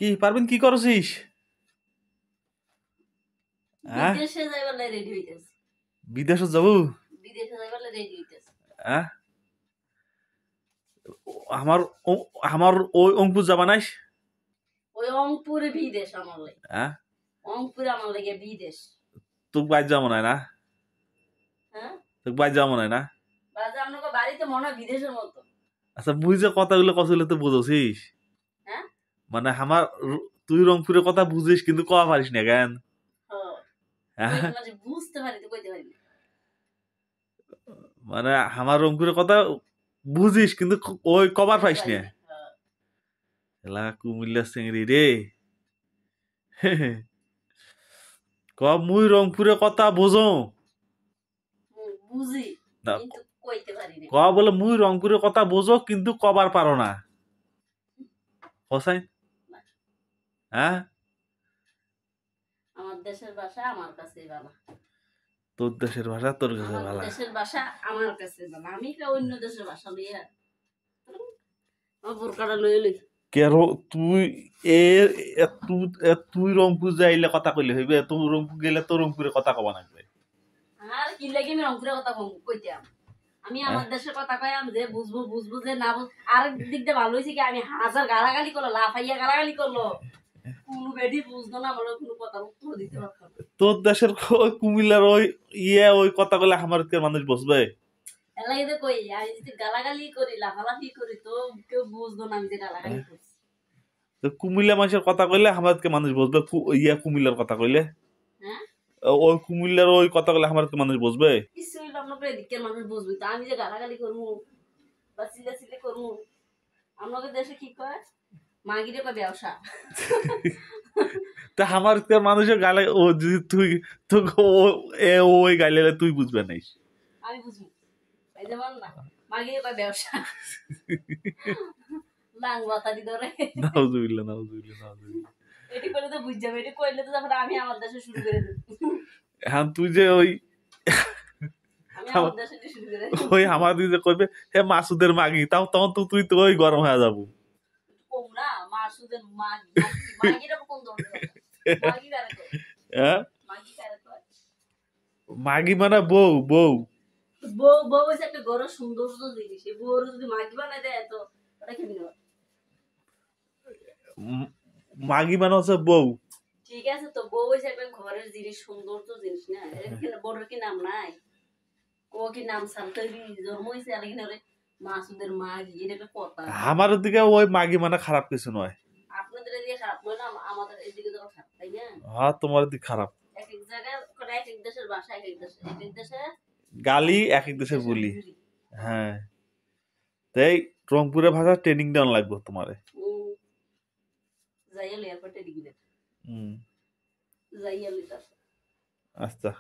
কি পারবেন কি করছিস? হ্যাঁ বিদেশে যাইবার লাই রেডি হইতেছে। বিদেশে যাব? বিদেশে যাইবার লাই রেডি হইতেছে। হ্যাঁ আমার আমার ওই অঙ্কুর যাবা নাইস? ওই রংপুরে বিদেশ আমার লাই। হ্যাঁ রংপুরে আমার লাগে বিদেশ। তোকে বাইর যাবো না? হ্যাঁ তোকে বাইর যাবো না? বাজে আপনাকে বাড়িতে মনে হয় বিদেশের মতো। আচ্ছা বুঝে কথাগুলো কতগুলো তো বুঝছিস? হ্যাঁ মানে আমার তুই রংপুরের কথা বুঝিস কিন্তু কওয়া পারিস না কেন? হ্যাঁ মাঝে বুঝতে পারি তো কইতে পারি না। মানে আমার রংপুরের কথা বুঝিস কিন্তু ওই কবার পাইস না। এলা কুমিল্লা চিংড়ি রে। মুই রংপুরের কথা বুঝো বুঝি না, কিন্তু কইতে পারি না। বলে মুই রংপুরের কথা বুঝো কিন্তু কবার পারো না। হোসাইন হ্যাঁ আমার দেশের ভাষা আমার কাছে ভালো। তোর দেশের ভাষা তোর কাছে ভালো। দেশের ভাষা আমার কাছে ভালো। আমি অন্য দেশের ভাষা লইয়া আমার বোরকাটা লইয়া লই। কেন তুই তুই রংপুর যাইলে কথা কইলে হইবে? তুই রংপুর গেলে তো রংপুরের কথা কবা লাগবে। আর কি লাগি আমি রংপুরের কথা কইতাম। আমি আমার দেশের কথা কইয়াম যে বুঝবো যে না আর দিক দিয়ে ভালো হইছে কি আমি হাজার গালাগালি করলো লাফাইয়া গালাগালি করলো কোনো বেডি বুঝতো না আমার কোনো কথা উত্তর দিতে পারতো না। তোর দেশের ওই কুমিল্লার ওই কথা কইলে আমার মানুষ বসবে। এলাকায় তো কই আমি যদি গালাগালি করি লাফালাফি করি তো কেউ বুঝতো না আমি যে গালাগালি করছি। তো কুমিল্লা মানুষের কথা কইলে আমাদেরকে মানুষ বসবে। কুমিল্লার কথা কইলে হ্যাঁ ওই কুমিল্লার ওই কথা কইলে আমাদেরকে মানুষ বসবে। কিছু হইলো আপনাকে এদিকের মানুষ বুঝবে তো আমি যে গালাগালি করবো বা চিল্লাচিল্লি করবো আমাদের দেশে কি কয় মাগিরে কয় ব্যবসা। তা আমার মানুষের গালে ও যদি তুই ওই গাইলে তুই বুঝবে নাইস। আমি বুঝবো এই যেমন না মাগিরে কয় ব্যবসা লাং বাতারি ধরে নাউজুবিল্লাহ। এটি করলে তো বুঝ যাবে এটি কইলে তো তারপরে আমি আমার দেশে শুরু করে দেব। হ্যাঁ তুই যে ওই আমি আমার দেশে শুরু করে দেব। ওই আমার দিদি কইবে হে মাসুদের মাগি তাও তখন তো তুই তো ওই গরম হয়ে যাবো। কম না মাসুদের মাগি মাগিটা কোন ধরনের মাগি কারে কয়? হ্যাঁ মাগি কারে কয়? মাগি মানে বউ বউ বউ হচ্ছে একটা ঘরের সৌন্দর্য জিনিস এই বউর যদি মাগি বানায় দেয় তো ওটা কেমন হয়? মাগি মানে হচ্ছে বউ। ঠিক আছে তো বউ হচ্ছে একটা ঘরের জিনিস সৌন্দর্য জিনিস না বড়র কি নাম নাই ও কি নাম সালতারি জন্ম হয়েছে আর কি না মাসুদের মাগি এটা একটা কথা। আমার দিকে ওই মাগি মানে খারাপ কিছু নয়। আপনাদের এদিকে খারাপ নয় না আমাদের এদিকে তো খারাপ তাই না? হ্যাঁ তোমার দিক খারাপ। এক এক জায়গায় এক এক দেশের ভাষা এক এক দেশে গালি এক এক দেশের বলি। হ্যাঁ তাই রংপুরের ভাষা ট্রেনিং দেওয়া লাগবে তোমারে। যাইয়া এয়ারপোর্টে দিকে হুম যাইয়া লিতার আচ্ছা।